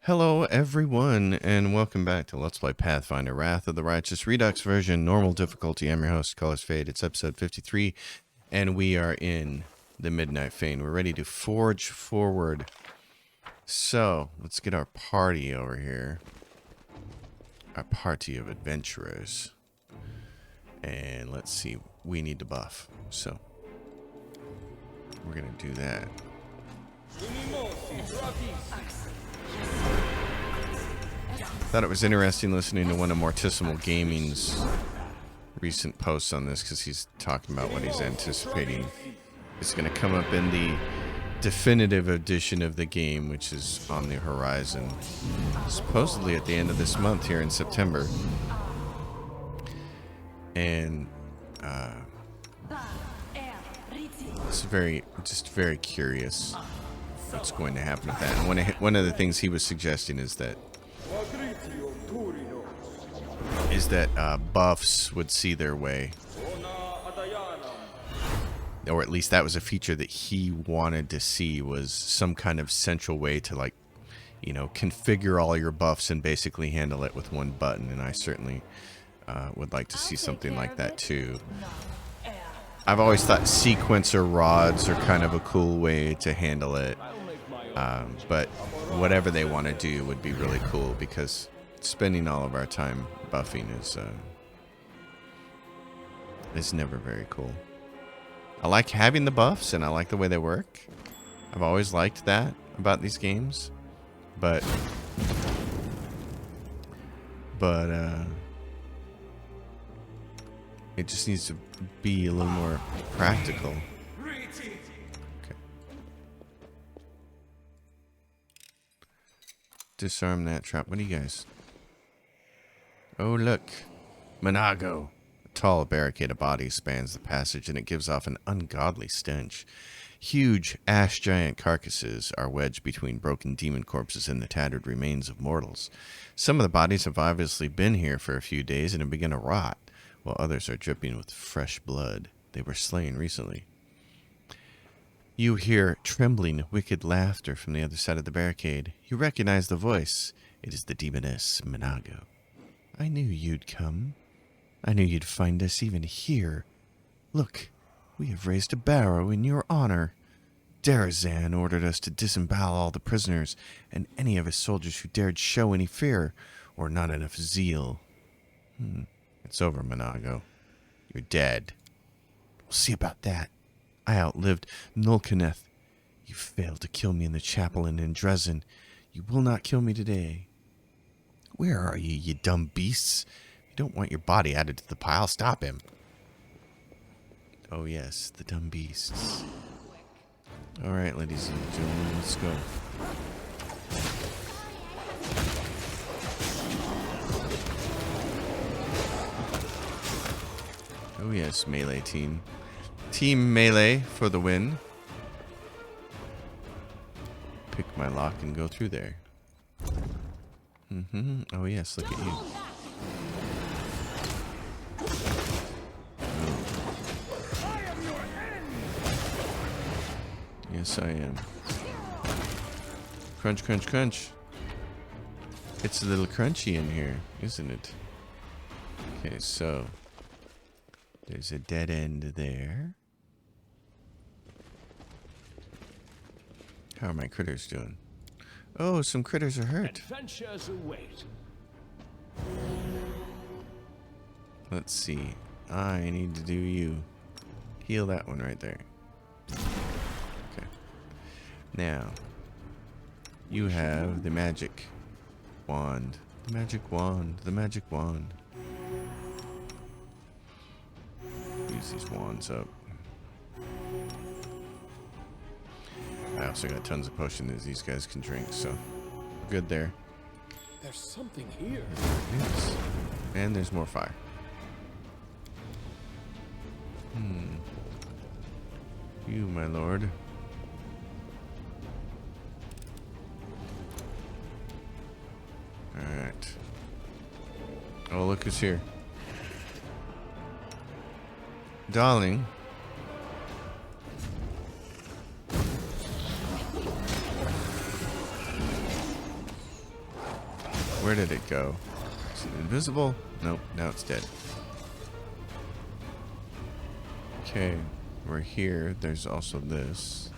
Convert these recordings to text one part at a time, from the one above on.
Hello everyone, and welcome back to Let's Play Pathfinder Wrath of the Righteous Redux version, normal difficulty. I'm your host, Colors Fade. It's episode 53, and we are in the Midnight Fane. We're ready to forge forward. So, let's get our party over here. Our party of adventurers. And let's see, we need to buff. So, we're going to do that. Thought it was interesting listening to one of Morticimal Gaming's recent posts on this, because he's talking about what he's anticipating is going to come up in the definitive edition of the game, which is on the horizon, supposedly at the end of this month here in September. And it's very curious what's going to happen with that. And one of the things he was suggesting is that buffs would see their way, or at least that was a feature that he wanted to see, was some kind of central way to, like, you know, configure all your buffs and basically handle it with one button. And I certainly would like to see something like that too. I've always thought sequencer rods are kind of a cool way to handle it, but whatever they want to do would be really cool, because spending all of our time buffing is never very cool. I like having the buffs, and I like the way they work. I've always liked that about these games, but it just needs to be a little more practical. Okay. Disarm that trap. What do you guys? Oh, look. Monago. A tall barricade of bodies spans the passage, and it gives off an ungodly stench. Huge ash giant carcasses are wedged between broken demon corpses and the tattered remains of mortals. Some of the bodies have obviously been here for a few days and have begun to rot, while others are dripping with fresh blood. They were slain recently. You hear trembling, wicked laughter from the other side of the barricade. You recognize the voice. It is the demoness Monago. I knew you'd come. I knew you'd find us even here. Look, we have raised a barrow in your honor. Darazan ordered us to disembowel all the prisoners and any of his soldiers who dared show any fear or not enough zeal. It's over, Monago. You're dead. We'll see about that. I outlived Nulkaneth. You failed to kill me in the chapel in Dresden. You will not kill me today. Where are you, you dumb beasts? You don't want your body added to the pile. Stop him. Oh yes, the dumb beasts. Alright, ladies and gentlemen, let's go. Oh yes, melee team. Team melee for the win. Pick my lock and go through there. Oh yes, look at you. Yes, I am. Crunch, crunch, crunch. It's a little crunchy in here, isn't it? Okay, so there's a dead end there. How are my critters doing? Oh, some critters are hurt. Adventures await. Let's see. I need to do you. Heal that one right there. Okay. Now, you have the magic wand. The magic wand. The magic wand. Use these wands up. I also got tons of potions that these guys can drink, so good there. There's something here. Yes. And there's more fire. You, my lord. Alright. Oh, look who's here. Darling. Where did it go? Is it invisible? Nope, now it's dead. Okay, we're here. There's also this.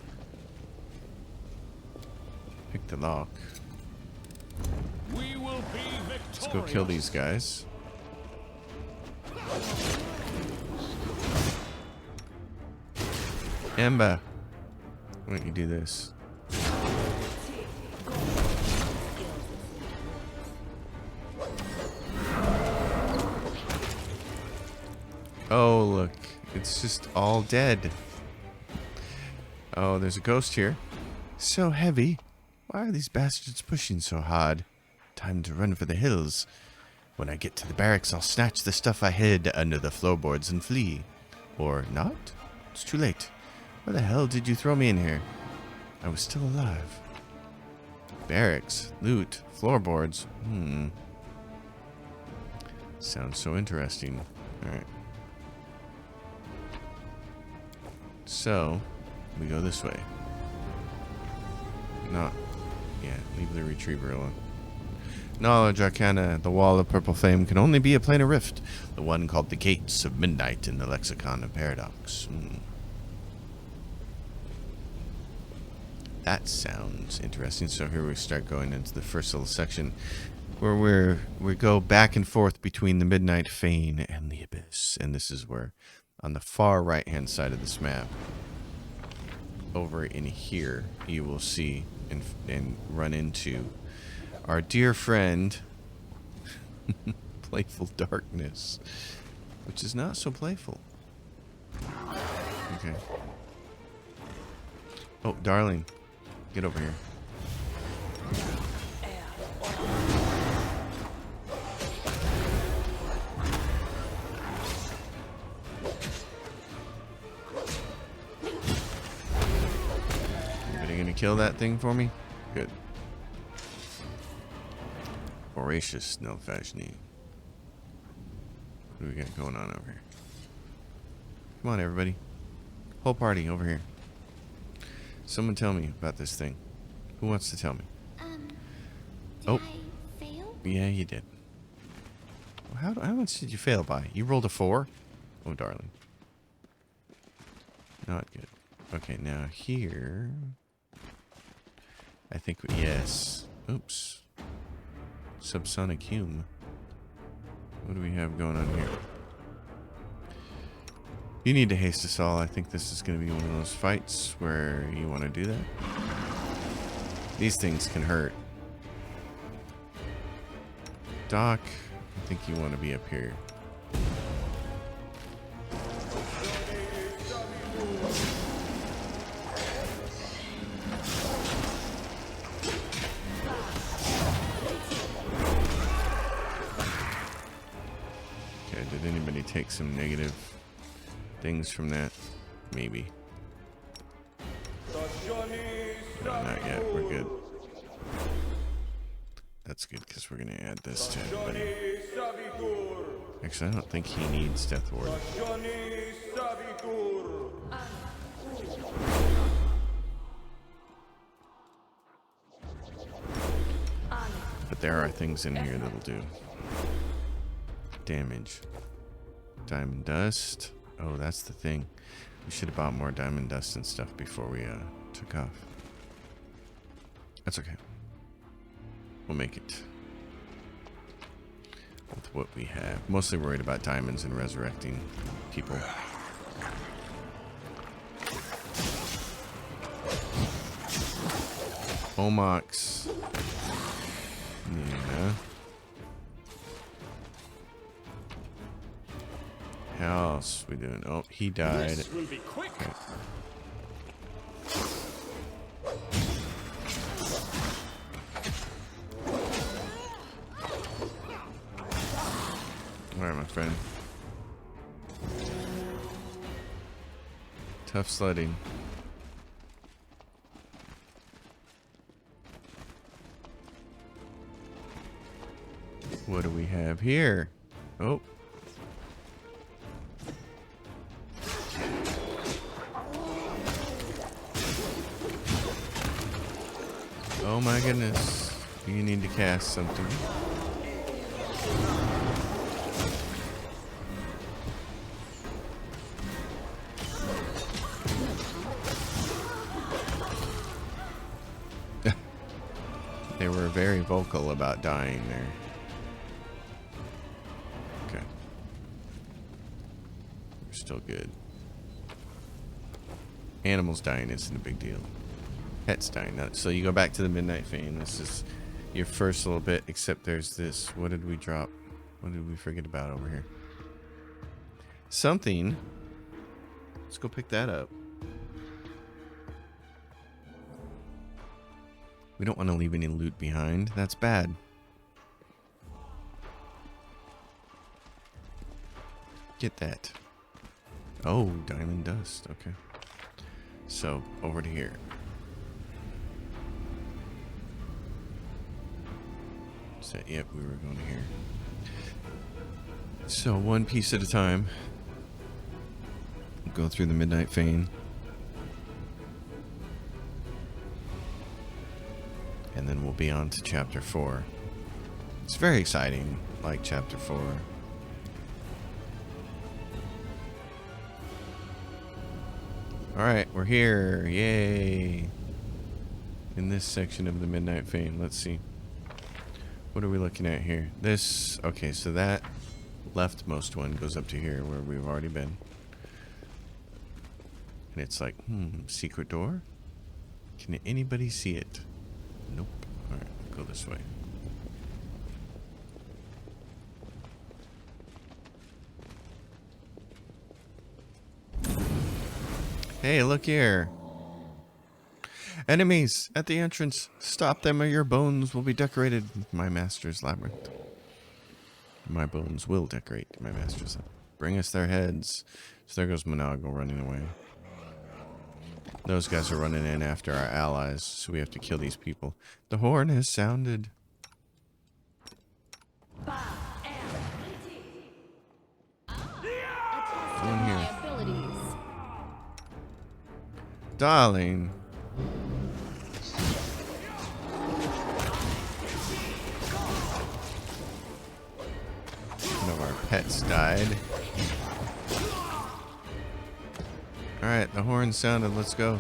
Pick the lock. We will be victorious. Let's go kill these guys. Ember, why don't you do this? Oh, look. It's just all dead. Oh, there's a ghost here. So heavy. Why are these bastards pushing so hard? Time to run for the hills. When I get to the barracks, I'll snatch the stuff I hid under the floorboards and flee. Or not? It's too late. Why the hell did you throw me in here? I was still alive. Barracks, loot, floorboards. Sounds so interesting. Alright. So, we go this way. Not. Yeah, leave the retriever alone. Knowledge Arcana, the Wall of Purple Flame can only be a planar rift. The one called the Gates of Midnight in the Lexicon of Paradox. That sounds interesting. So here we start going into the first little section where we go back and forth between the Midnight Fane and the Abyss. And this is where, on the far right hand side of this map, over in here, you will see and run into our dear friend, Playful Darkness, which is not so playful. Okay. Oh, darling, get over here. Anybody gonna kill that thing for me? Good. Voracious Nelfashni. What do we got going on over here? Come on, everybody. Whole party over here. Someone tell me about this thing. Who wants to tell me? Did I fail? Yeah, you did. How much did you fail by? You rolled a 4? Oh, darling. Not good. Okay, now here. I think yes. Oops. Subsonic Hume. What do we have going on here? You need to haste us all. I think this is going to be one of those fights where you want to do that. These things can hurt. Doc, I think you want to be up here. Okay, did anybody take some negative things from that? Maybe. No, not yet. We're good. That's good because we're going to add this to everybody. Actually, I don't think he needs Death Ward. But there are things in here that'll do damage. Diamond dust. Oh, that's the thing. We should have bought more diamond dust and stuff before we took off. That's okay. We'll make it with what we have. Mostly worried about diamonds and resurrecting people. Omox. Yeah. How else we doing? Oh, he died. This will be quick. Okay. Alright, my friend. Tough sledding. What do we have here? Oh. Oh my goodness. You need to cast something. They were very vocal about dying there. Okay. We're still good. Animals dying isn't a big deal. Pets dying. So you go back to the Midnight Fane. This is your first little bit, except there's this. What did we drop? What did we forget about over here? Something. Let's go pick that up. We don't want to leave any loot behind. That's bad. Get that. Oh, diamond dust. Okay. So, over to here. So, yep, we were going to here. So, one piece at a time. Go through the Midnight Fane. And then we'll be on to Chapter 4. It's very exciting, like Chapter 4. Alright, we're here. Yay! In this section of the Midnight Fane. Let's see. What are we looking at here? This... Okay, so that leftmost one goes up to here where we've already been. And it's like, secret door? Can anybody see it? Nope. Alright, go this way. Hey, look here. Enemies at the entrance. Stop them or your bones will be decorated. My master's labyrinth. My bones will decorate my master's labyrinth. Bring us their heads. So there goes Monago running away. Those guys are running in after our allies, so we have to kill these people. The horn has sounded. Go in here. Darling. One of our pets died. Alright, the horn sounded. Let's go.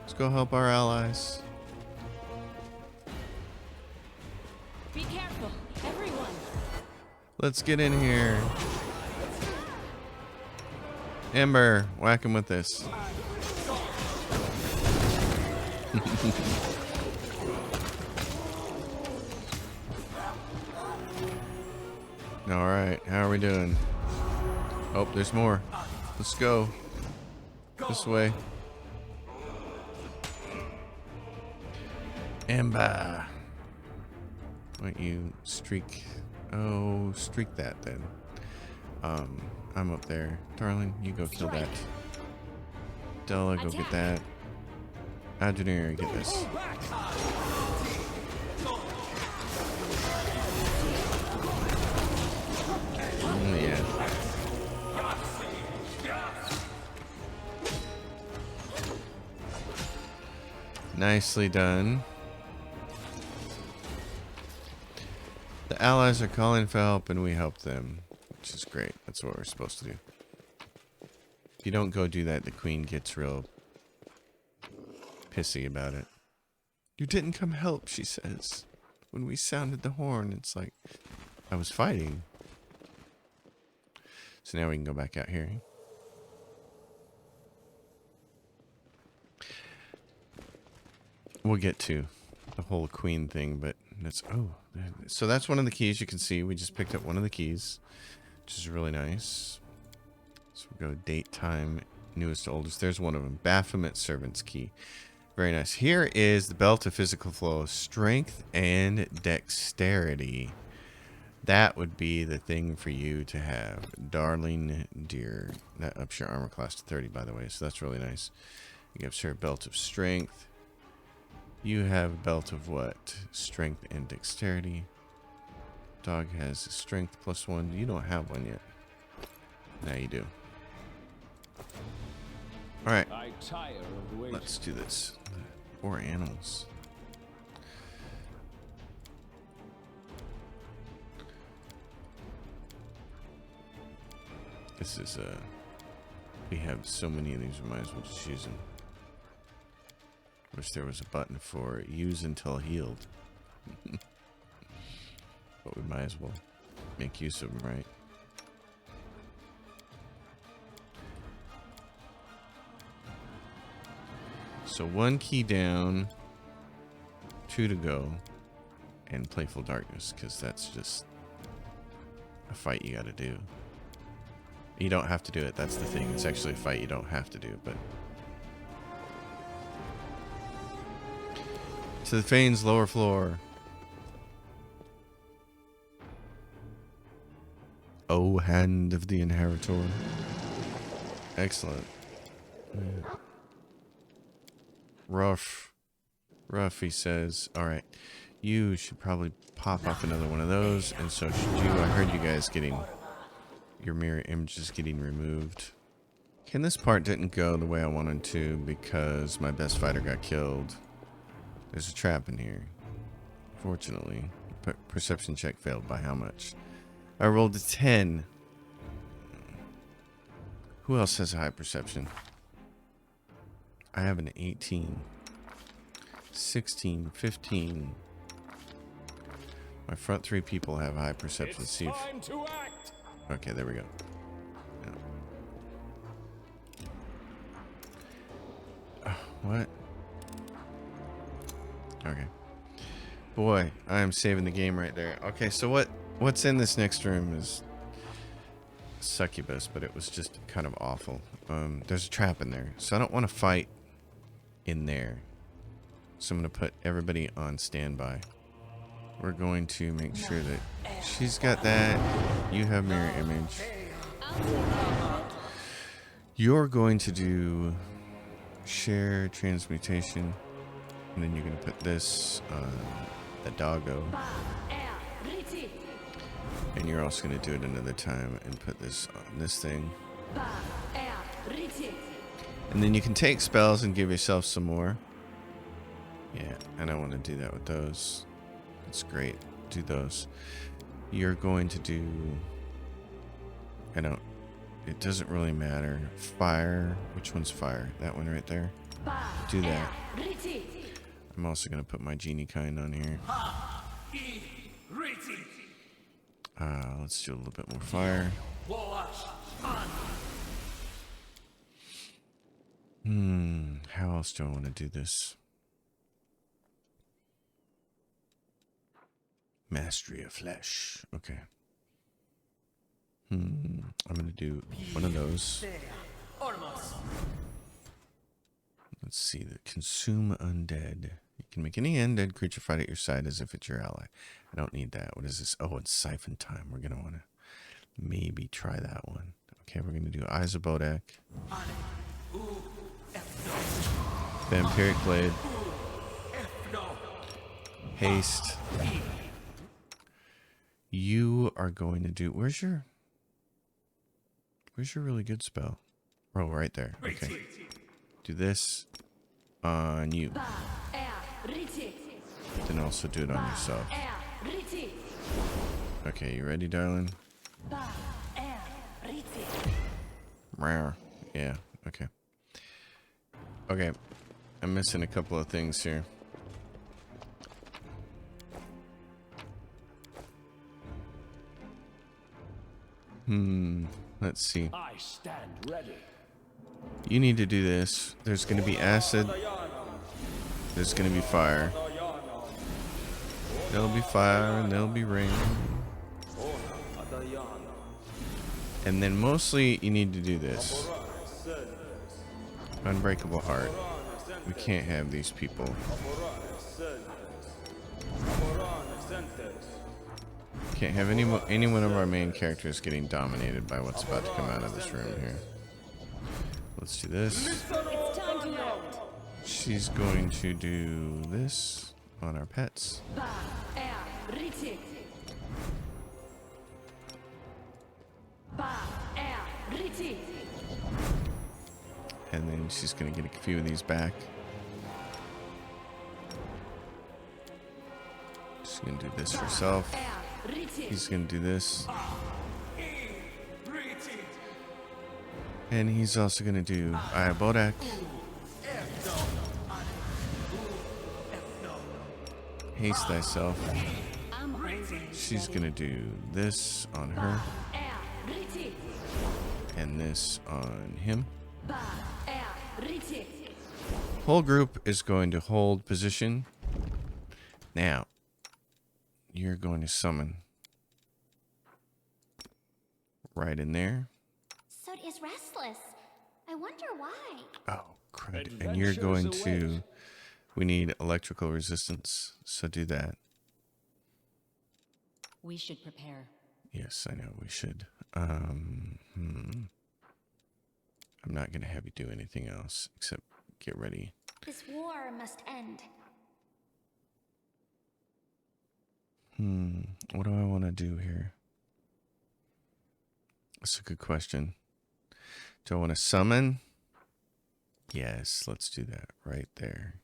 Let's go help our allies. Be careful, everyone. Let's get in here. Ember, whack him with this. Alright, how are we doing? Oh, there's more. Let's go. This way. Ember. Why don't you streak? Oh, streak that then. I'm up there. Darling, you go kill that. Della, go get that. Engineer, get this. Oh, yeah. Nicely done. The allies are calling for help and we help them, which is great. That's what we're supposed to do. If you don't go do that, the queen gets real pissy about it. You didn't come help, she says. When we sounded the horn, it's like, I was fighting. So now we can go back out here. We'll get to the whole queen thing, but that's, oh, so that's one of the keys. You can see we just picked up one of the keys, which is really nice. So we go date, time, newest to oldest. There's one of them. Baphomet servant's key. Very nice. Here is the belt of physical flow, strength and dexterity. That would be the thing for you to have, darling dear. That ups your armor class to 30, by the way, so that's really nice. It gives her a belt of strength. You have a belt of what? Strength and dexterity. Dog has strength +1. You don't have one yet. Now you do. Alright. Let's do this. Or animals. This is we have so many of these, we might as well just use them. Wish there was a button for use until healed. But we might as well make use of them, right? So 1 key down, 2 to go, and Playful Darkness, because that's just a fight you gotta do. You don't have to do it, that's the thing. It's actually a fight you don't have to do, but... To the Fane's lower floor. Oh, Hand of the Inheritor. Excellent. Yeah. Rough, he says. Alright, you should probably pop up another one of those, and so should you. I heard you guys getting, your mirror images getting removed. Okay, and this part didn't go the way I wanted to because my best fighter got killed. There's a trap in here. Fortunately, perception check failed by how much? I rolled a 10. Who else has a high perception? I have an 18, 16, 15. My front 3 people have high perception. It's See if... time to act. Okay, there we go. Yeah. What? Okay. Boy, I am saving the game right there. Okay, so what's in this next room is succubus, but it was just kind of awful. There's a trap in there, so I don't want to fight in there. So I'm going to put everybody on standby. We're going to make sure that she's got that. You have mirror image. You're going to do share transmutation, and then you're going to put this on the doggo. And you're also going to do it another time and put this on this thing. And then you can take spells and give yourself some more. Yeah, and I want to do that with those. That's great. Do those. You're going to do... It doesn't really matter. Fire. Which one's fire? That one right there. Do that. I'm also going to put my genie kind on here. Let's do a little bit more fire. How else do I want to do this? Mastery of flesh. Okay. I'm going to do one of those. Let's see. The consume undead. You can make any undead creature fight at your side as if it's your ally. I don't need that. What is this? Oh, it's siphon time. We're going to want to maybe try that one. Okay, we're going to do Eyes of Bodak. Vampiric Blade. Haste. You are going to do... Where's your really good spell? Oh, right there. Okay. Do this on you. Then also do it on yourself. Okay, you ready, darling? Yeah, okay. Okay, I'm missing a couple of things here. Let's see. I stand ready. You need to do this. There's going to be acid. There's going to be fire. There'll be fire and there'll be rain. And then mostly you need to do this. Unbreakable Heart. We can't have these people. Can't have any one of our main characters getting dominated by what's about to come out of this room here. Let's do this. It's time to act. She's going to do this on our pets. And then she's going to get a few of these back. She's going to do this herself. He's going to do this. And he's also going to do Iabodak. Haste thyself. She's going to do this on her. And this on him. Whole group is going to hold position. Now, you're going to summon. Right in there. Sod is restless. I wonder why. Oh, crud. And you're going to... We need electrical resistance, so do that. We should prepare. Yes, I know we should. I'm not going to have you do anything else except get ready. This war must end. What do I want to do here? That's a good question. Do I want to summon? Yes, let's do that right there.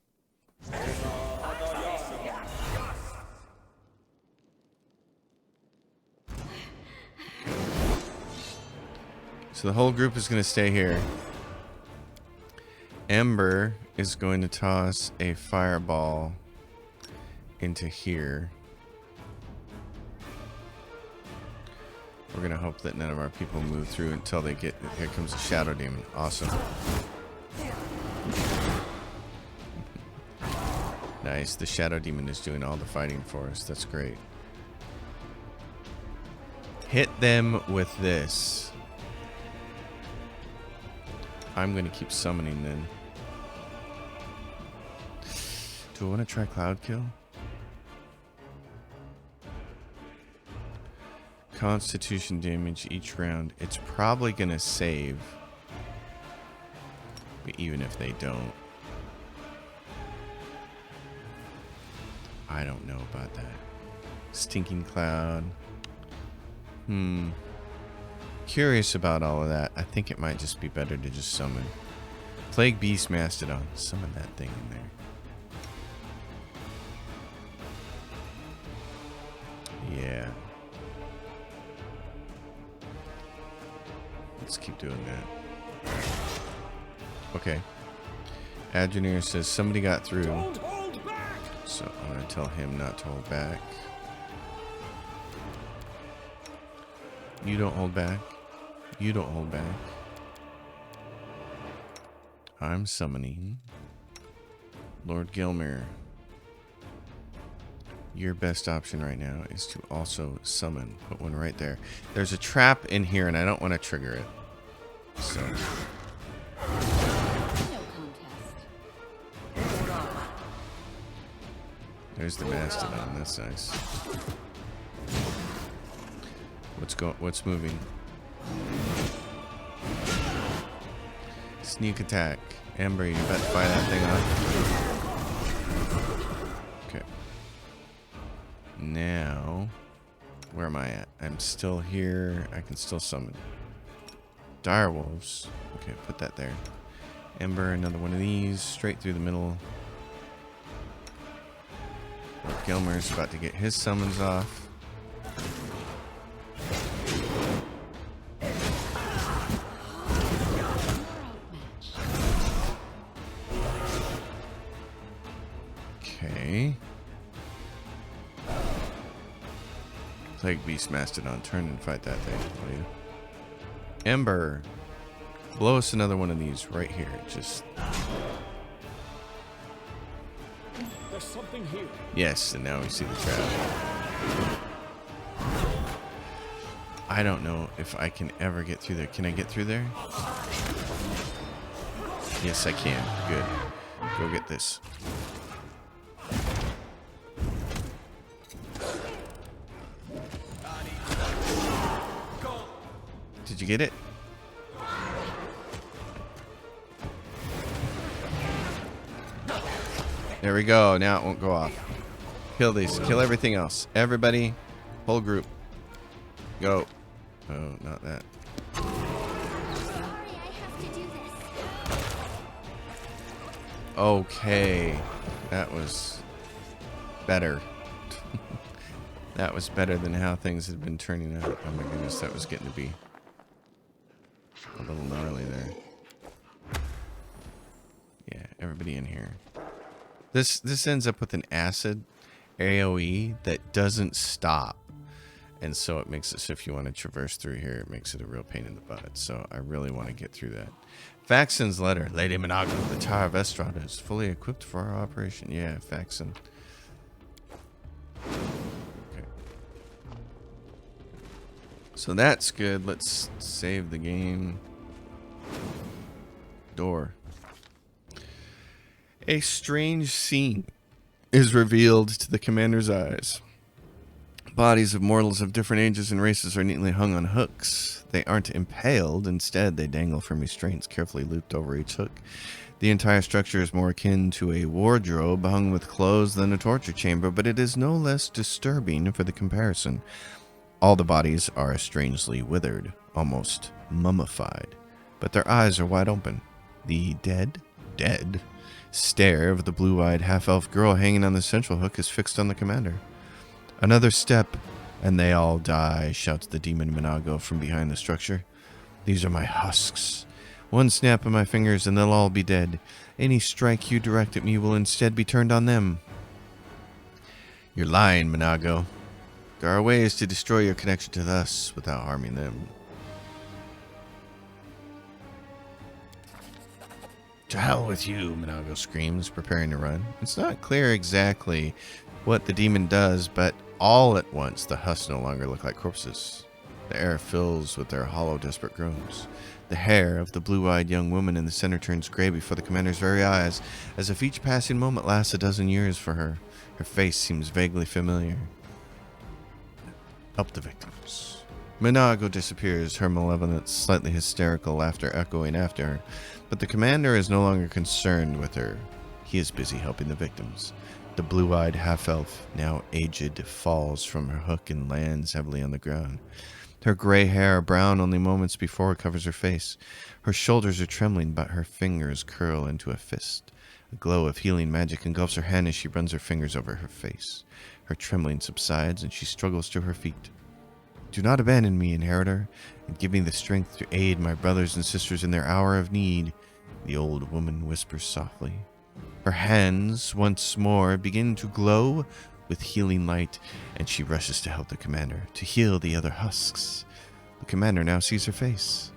So the whole group is going to stay here. Ember is going to toss a fireball into here. We're going to hope that none of our people move through until they get... Here comes the Shadow Demon. Awesome. Nice. The Shadow Demon is doing all the fighting for us. That's great. Hit them with this. I'm going to keep summoning then. Do I want to try Cloud Kill? Constitution damage each round. It's probably going to save. But even if they don't. I don't know about that. Stinking Cloud. Curious about all of that. I think it might just be better to just summon. Plague Beast Mastodon. Summon that thing in there. Yeah. Let's keep doing that. Okay. Adjunir says somebody got through. Don't hold back. So I'm going to tell him not to hold back. You don't hold back. You don't hold back. I'm summoning Lord Gilmer. Your best option right now is to also summon. Put one right there. There's a trap in here and I don't want to trigger it. So. No contest. There's the Mastodon. That's nice. What's moving? Sneak attack. Amber, you about to fire that thing off? Okay. Now, where am I at? I'm still here. I can still summon. Direwolves. Okay, put that there. Ember, another one of these. Straight through the middle. Gilmer's about to get his summons off. Okay. Plague Beast Mastodon, turn and fight that thing, will you? Ember, blow us another one of these right here. Just There's something here. yes, and now we see the trap. I don't know if I can ever get through there. Can I get through there? Yes, I can. Good. Go get this. Did you get it? There we go. Now it won't go off. Kill these. Kill everything else. Everybody. Whole group. Go. Oh, not that. Sorry, I have to do this. Okay. That was better. That was better than how things had been turning out. Oh my goodness, that was getting to be. A little gnarly there. Yeah, everybody in here. This ends up with an acid AoE that doesn't stop. And so it makes it so if you want to traverse through here, it makes it a real pain in the butt. So I really want to get through that. Faxon's letter. Lady Monago, the Tower of Estrada is fully equipped for our operation. Yeah, Faxon. Okay. So that's good. Let's save the game. Door. A strange scene is revealed to the commander's eyes. Bodies of mortals of different ages and races are neatly hung on hooks. They aren't impaled. Instead, they dangle from restraints carefully looped over each hook. The entire structure is more akin to a wardrobe hung with clothes than a torture chamber, but it is no less disturbing for the comparison. All the bodies are strangely withered, almost mummified, but their eyes are wide open. The dead stare of the blue-eyed half-elf girl hanging on the central hook is fixed on the commander. Another step, and they all die, shouts the demon Monago from behind the structure. These are my husks. One snap of my fingers and they'll all be dead. Any strike you direct at me will instead be turned on them. You're lying, Monago. There are ways to destroy your connection to us without harming them. To hell with you, Monago screams, preparing to run. It's not clear exactly what the demon does, but all at once the husks no longer look like corpses. The air fills with their hollow, desperate groans. The hair of the blue-eyed young woman in the center turns gray before the commander's very eyes, as if each passing moment lasts a dozen years for her. Her face seems vaguely familiar. Help the victims. Monago disappears, her malevolent, slightly hysterical laughter echoing after her. But the commander is no longer concerned with her. He is busy helping the victims. The blue-eyed half-elf, now aged, falls from her hook and lands heavily on the ground. Her gray hair, brown only moments before, covers her face. Her shoulders are trembling, but her fingers curl into a fist. A glow of healing magic engulfs her hand as she runs her fingers over her face. Her trembling subsides, and she struggles to her feet. Do not abandon me, inheritor, and give me the strength to aid my brothers and sisters in their hour of need, the old woman whispers softly. Her hands, once more, begin to glow with healing light, and she rushes to help the commander, to heal the other husks. The commander now sees her face.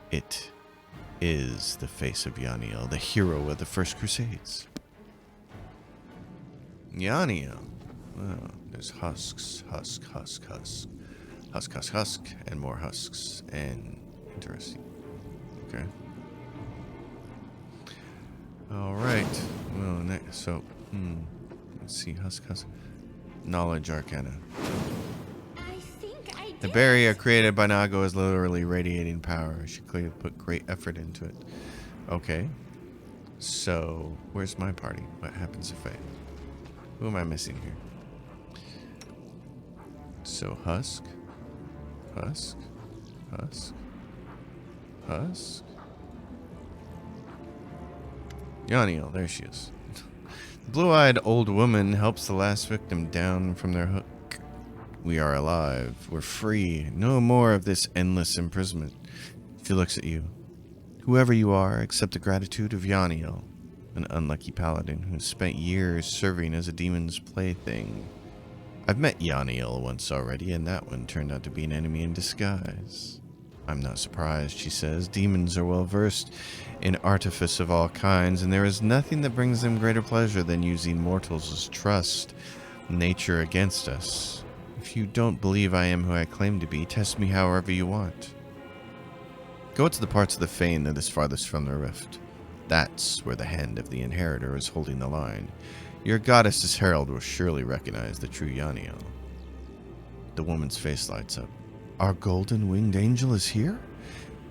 It is the face of Yaniel, the hero of the First Crusades. Yaniel. Oh, there's husks, husk, husk, husk. Husk, husk, husk, and more husks. And interesting. Okay. All right. Well, next, so, let's see. Husk, husk. Knowledge Arcana. I think I did. The barrier created by Nago is literally radiating power. She clearly put great effort into it. Okay. So, where's my party? What happens if I... Who am I missing here? So, Husk. Husk. Husk. Husk. Yaniel, there she is. The blue-eyed old woman helps the last victim down from their hook. We are alive. We're free. No more of this endless imprisonment. She looks at you. Whoever you are, accept the gratitude of Yaniel, an unlucky paladin who spent years serving as a demon's plaything. I've met Yaniel once already, and that one turned out to be an enemy in disguise. I'm not surprised, she says. Demons are well versed in artifice of all kinds, and there is nothing that brings them greater pleasure than using mortals as trust, nature against us. If you don't believe I am who I claim to be, test me however you want. Go to the parts of the fane that is farthest from the rift. That's where the hand of the inheritor is holding the line. Your goddess's herald will surely recognize the true Yaniel. The woman's face lights up. Our golden-winged angel is here?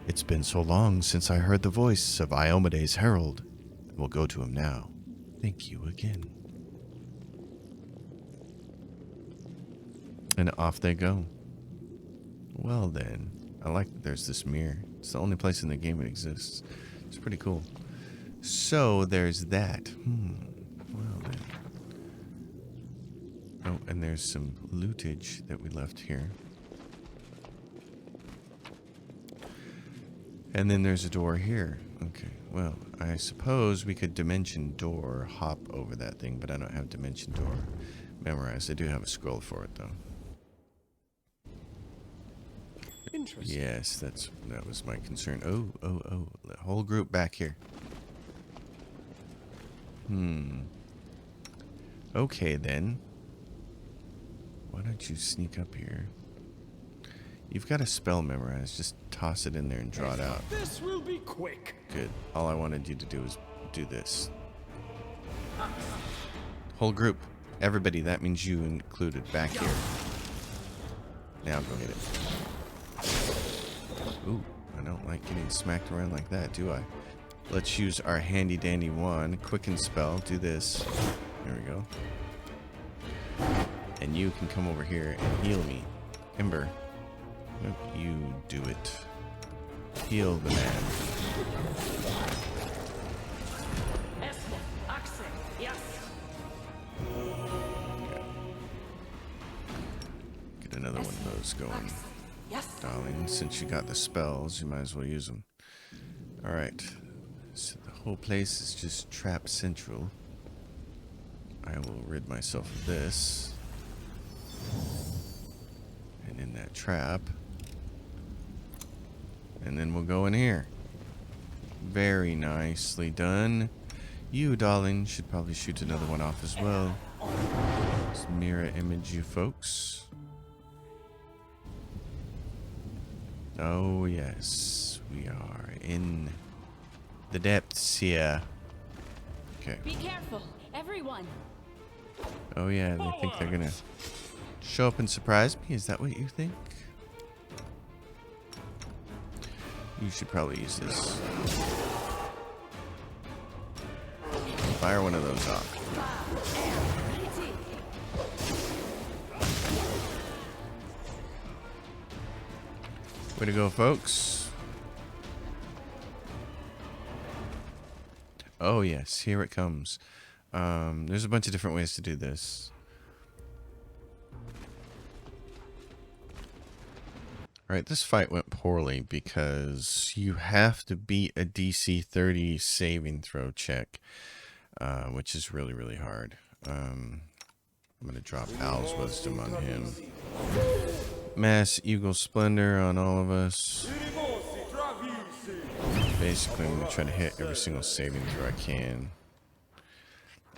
It's been so long since I heard the voice of Iomede's herald. We'll go to him now. Thank you again. And off they go. Well then, I like that there's this mirror. It's the only place in the game it exists. It's pretty cool. So there's that. Well then. Oh, and there's some lootage that we left here. And then there's a door here. Okay, well, I suppose we could dimension door hop over that thing, but I don't have dimension door memorized. I do have a scroll for it, though. Interesting. Yes, that was my concern. Oh, the whole group back here. Okay, then. Why don't you sneak up here? You've got a spell memorized. Just toss it in there and draw it out. This will be quick. Good. All I wanted you to do is do this. Whole group. Everybody. That means you included. Back here. Now go get it. Ooh, I don't like getting smacked around like that, do I? Let's use our handy dandy wand. Quicken spell. Do this. There we go. And you can come over here and heal me. Ember. Nope, you do it. Heal the man. Get another one of those going. Darling, since you got the spells, you might as well use them. Alright. So the whole place is just trap central. I will rid myself of this. And in that trap. And then we'll go in here. Very nicely done. You, darling, should probably shoot another one off as well. Let's mirror image you folks. Oh, yes. We are in the depths here. Okay. Be careful, everyone. Oh, yeah. They think they're gonna show up and surprise me? Is that what you think? You should probably use this. Fire one of those off. Way to go, folks. Oh, yes. Here it comes. There's a bunch of different ways to do this. Alright, this fight went poorly because you have to beat a DC 30 saving throw check, which is really, really hard. I'm going to drop Al's Wisdom on him. Mass Eagle Splendor on all of us. Basically, I'm going to try to hit every single saving throw I can.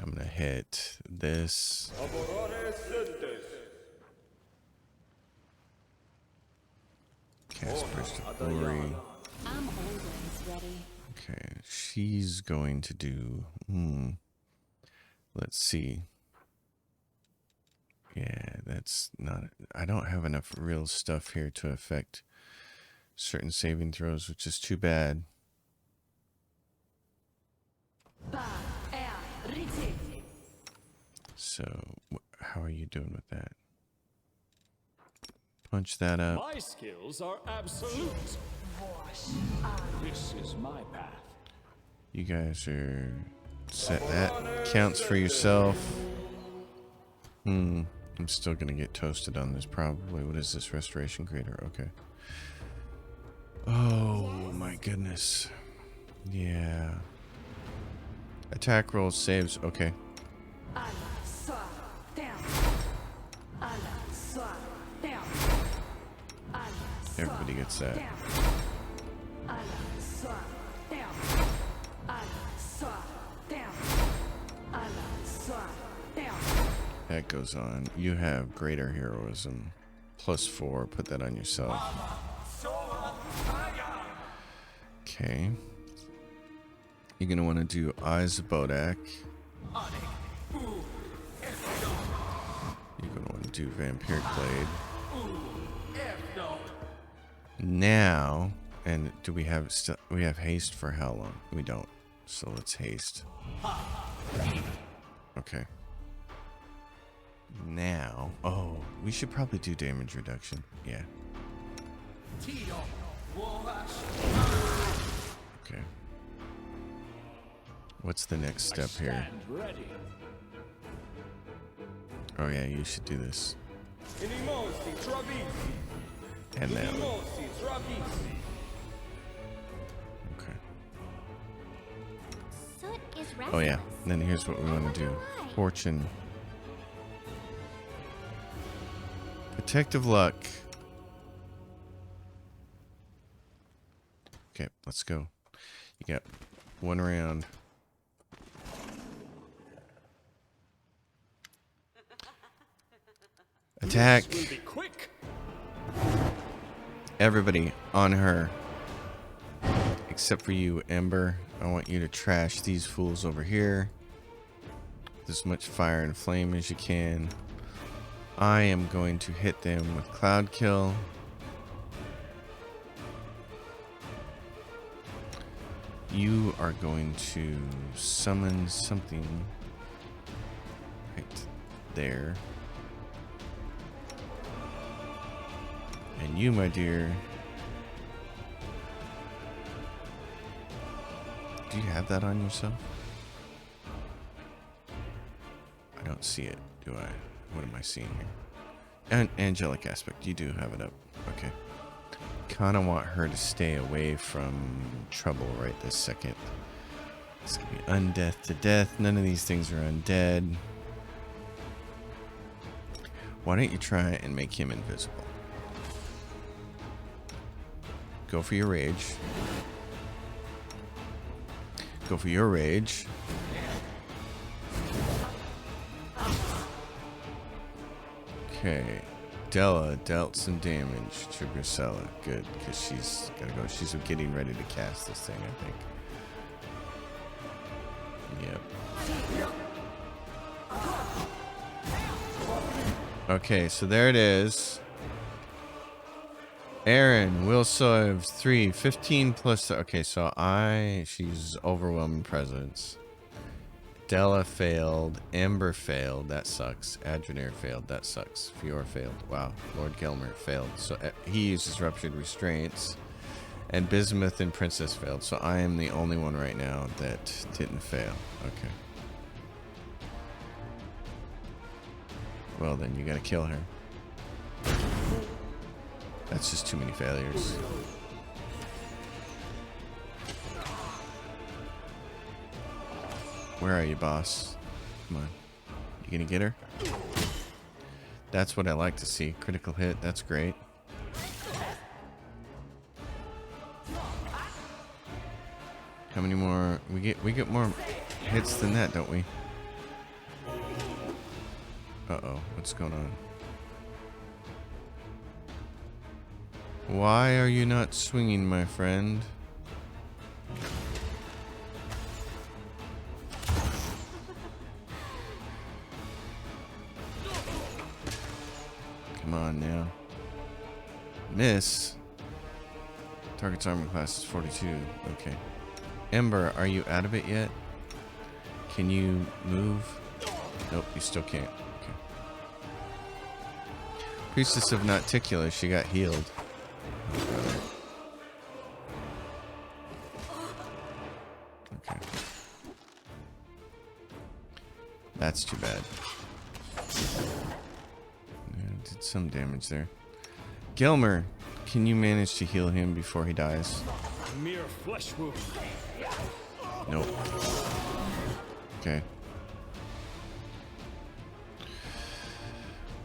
I'm going to hit this. Cast Burst of Glory. I'm always ready. Okay, she's going to do... Let's see. Yeah, that's not... I don't have enough real stuff here to affect certain saving throws, which is too bad. So, how are you doing with that? Punch that up. My skills are absolute. This is my path. You guys are set. That counts for yourself. I'm still gonna get toasted on this probably. What is this? Restoration Creator. Okay. Oh my goodness. Yeah. Attack rolls, saves. Okay. Everybody gets that. That goes on. You have greater heroism. +4. Put that on yourself. Okay. You're going to want to do Eyes of Bodak. You're going to want to do Vampiric Blade. Now, and do we have we have haste for how long? We don't. So let's haste. Okay. Now, oh, we should probably do damage reduction. Yeah. Okay. What's the next step here? Oh yeah, you should do this. And now. restless. Oh yeah. And then here's what we want to do. Fortune. Protective luck. Okay, let's go. You got one round. Attack. This will be quick. Everybody on her. Except for you, Ember. I want you to trash these fools over here. As much fire and flame as you can. I am going to hit them with Cloud Kill. You are going to summon something right there. And you, my dear, do you have that on yourself? I don't see it, do I? What am I seeing here? An angelic aspect. You do have it up. Okay. Kind of want her to stay away from trouble right this second. It's going to be undeath to death. None of these things are undead. Why don't you try and make him invisible? Go for your rage. Go for your rage. Okay. Della dealt some damage to Grisella. Good, because she's gotta go. She's getting ready to cast this thing, I think. Yep. Okay, so there it is. Aaron will serve 3, 15 plus. Okay, so she's overwhelming presence. Della failed. Ember failed. That sucks. Adrenair failed. That sucks. Fiora failed. Wow. Lord Gelmer failed. So he uses Ruptured Restraints. And Bismuth and Princess failed. So I am the only one right now that didn't fail. Okay. Well, then you gotta kill her. That's just too many failures. Where are you, boss? Come on. You gonna get her? That's what I like to see. Critical hit. That's great. How many more? We get more hits than that, don't we? Uh-oh. What's going on? Why are you not swinging, my friend? Come on now. Miss. Target's armor class is 42. Okay. Ember, are you out of it yet? Can you move? Nope, you still can't. Okay. Priestess of Nocticula, she got healed. Okay. That's too bad. Yeah, did some damage there. Gelmer, can you manage to heal him before he dies? Mere flesh wound. Nope. Okay.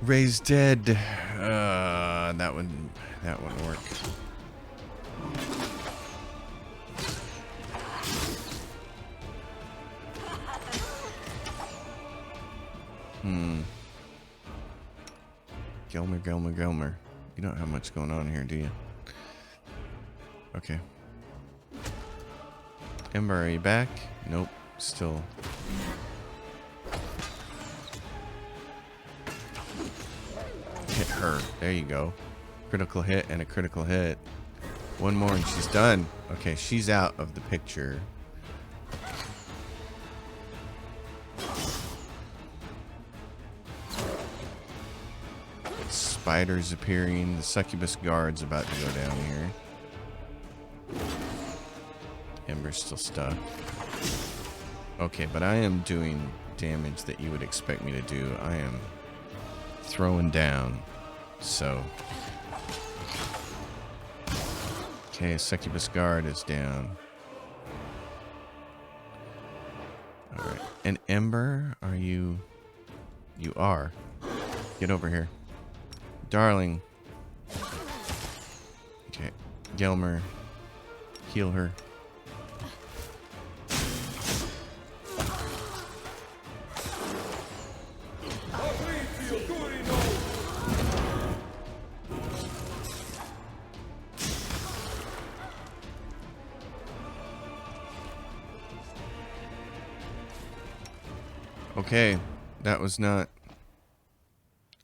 Ray's dead. That wouldn't work. Gelmer. You don't have much going on here, do you? Okay. Ember, are you back? Nope. Still. Hit her. There you go. Critical hit and a critical hit. One more and she's done. Okay, she's out of the picture. Spiders appearing. The succubus guard's about to go down here. Ember's still stuck. Okay, but I am doing damage that you would expect me to do. I am throwing down. So. Okay, succubus guard is down. And Ember, are you... You are. Get over here. Darling. Okay. Gelmer. Heal her. Okay, that was not...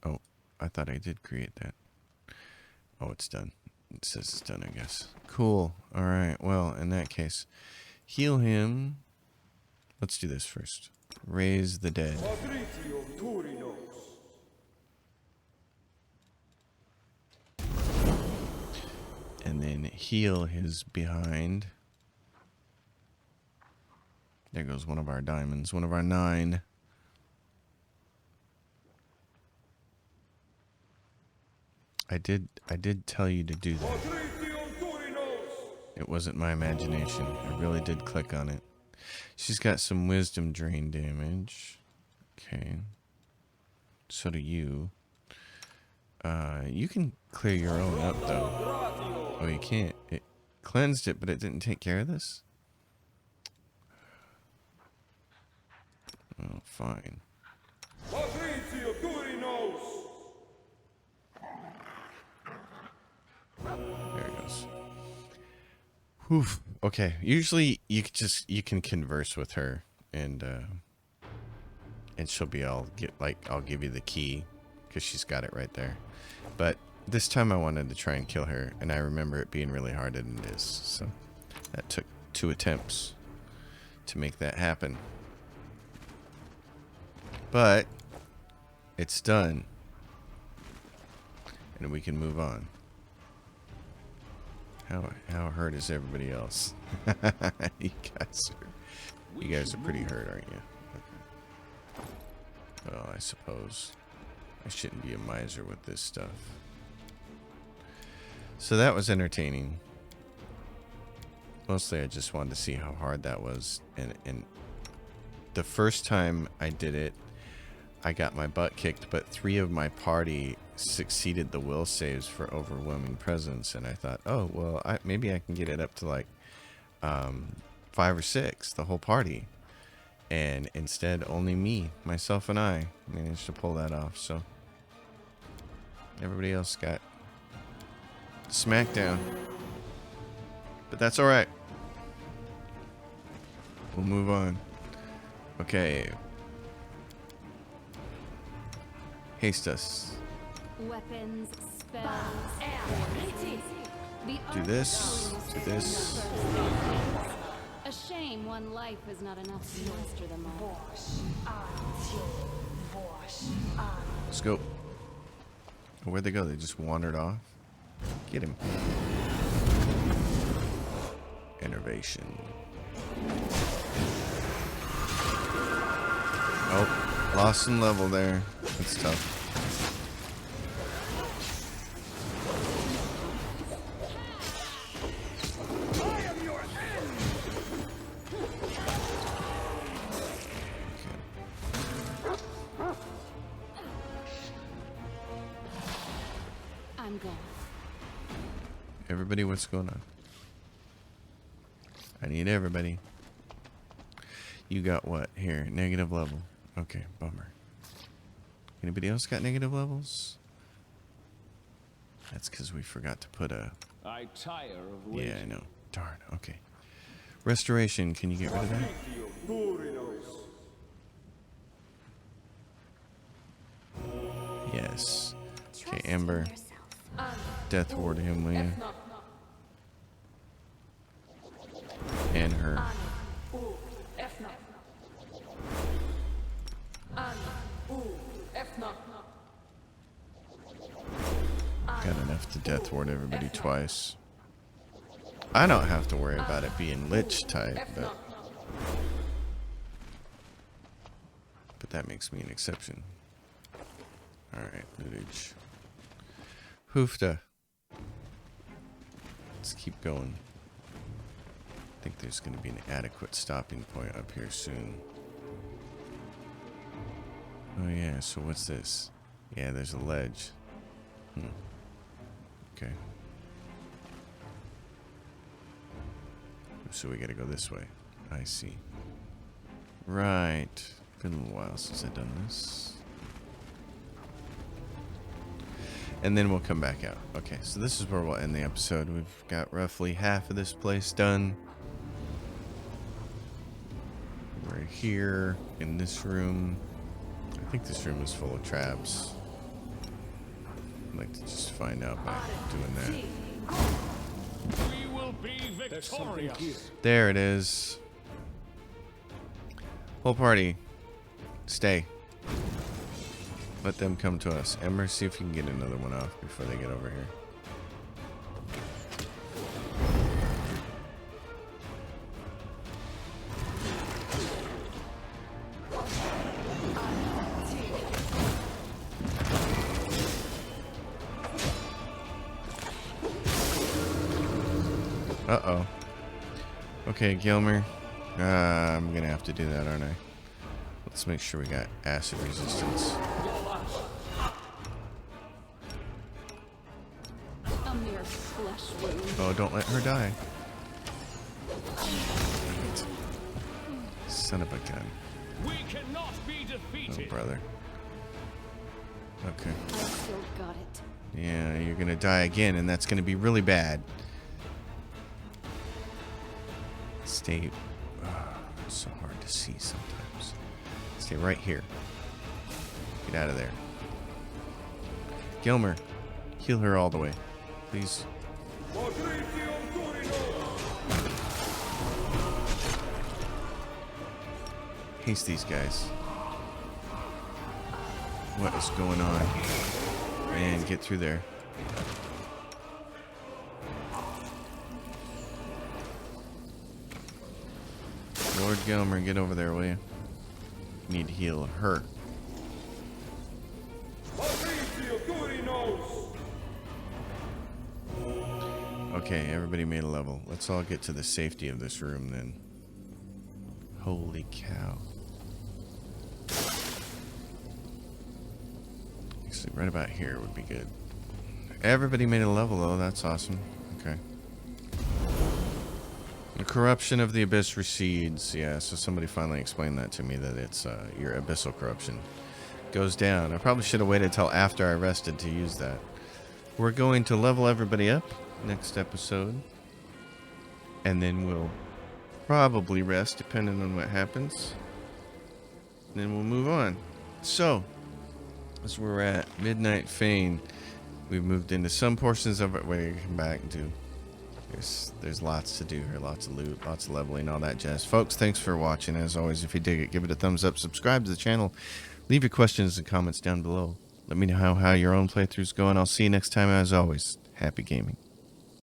Oh, I thought I did create that. Oh, it's done. It says it's done, I guess. Cool. Alright, well, in that case, heal him. Let's do this first. Raise the dead. And then heal his behind. There goes one of our diamonds, one of our 9. I did tell you to do that. It wasn't my imagination. I really did click on it. She's got some wisdom drain damage. Okay. So do you. You can clear your own up though. Oh, you can't. It cleansed it, but it didn't take care of this? Oh, fine. There it goes. Whew. Okay. Usually you can converse with her and she'll be I'll give you the key because she's got it right there. But this time I wanted to try and kill her, and I remember it being really harder than it is. So that took 2 attempts to make that happen. But it's done. And we can move on. How hurt is everybody else? You guys are pretty hurt, aren't you? Okay. Well, I suppose I shouldn't be a miser with this stuff. So that was entertaining. Mostly I just wanted to see how hard that was. And the first time I did it, I got my butt kicked, but 3 of my party succeeded the will saves for overwhelming presence, and I thought, oh, well, maybe I can get it up to like 5 or 6, the whole party. And instead, only me, myself, and I managed to pull that off, so everybody else got smackdown. But that's alright. We'll move on. Okay. Haste us. Weapons, spells, Do this. Do this. A shame one life is not enough to master them all. Let's go. Where'd they go? They just wandered off. Get him. Innervation. Oh, lost some level there. That's tough. I'm gone. Everybody, what's going on? I need everybody. You got what? Here, negative level. Okay, bummer. Anybody else got negative levels? That's because we forgot to put a... I tire of waiting. Yeah, I know. Darn, okay. Restoration, can you get rid of that? Yes. Okay, Trust in Ember. yourself. Death ward him, will you? And her. Got enough to death ward everybody twice. I don't have to worry about it being lich type, but that makes me an exception. Alright, lootage. Hoofda. Let's keep going. I think there's going to be an adequate stopping point up here soon. Oh yeah, so what's this? Yeah, there's a ledge. Okay. So we gotta go this way. I see. Right. Been a little while since I've done this. And then we'll come back out. Okay, so this is where we'll end the episode. We've got roughly half of this place done. We're here in this room. I think this room is full of traps. I'd like to just find out by doing that. We will be victorious. There it is. Whole party, stay. Let them come to us. Ember, see if you can get another one off before they get over here. Uh-oh. Okay, Gilmer. I'm gonna have to do that, aren't I? Let's make sure we got acid resistance. A mere flesh wound. Oh, don't let her die. Son of a gun. We cannot be Oh, defeated. brother. Okay. I still got it. Yeah, you're gonna die again, and that's gonna be really bad. Stay. It's so hard to see sometimes. Stay right here. Get out of there. Gilmer, heal her all the way, please. Haste these guys. What is going on? Man, get through there. Lord Gilmer, get over there, will you? Need to heal her. Okay, everybody made a level. Let's all get to the safety of this room then. Holy cow. Actually, right about here would be good. Everybody made a level though, that's awesome. Okay. The corruption of the abyss recedes. Yeah, so somebody finally explained that to me, that it's your abyssal corruption goes down. I probably should have waited till after I rested to use that. We're going to level everybody up next episode, and then we'll probably rest depending on what happens. And then we'll move on. So, that's where we're at. Midnight Fane. We've moved into some portions of it. We're going to come back and do. There's lots to do here, lots of loot, lots of leveling, all that jazz. Folks, thanks for watching. As always, if you dig it, give it a thumbs up, subscribe to the channel, leave your questions and comments down below. Let me know how your own playthrough's going. I'll see you next time. As always, happy gaming.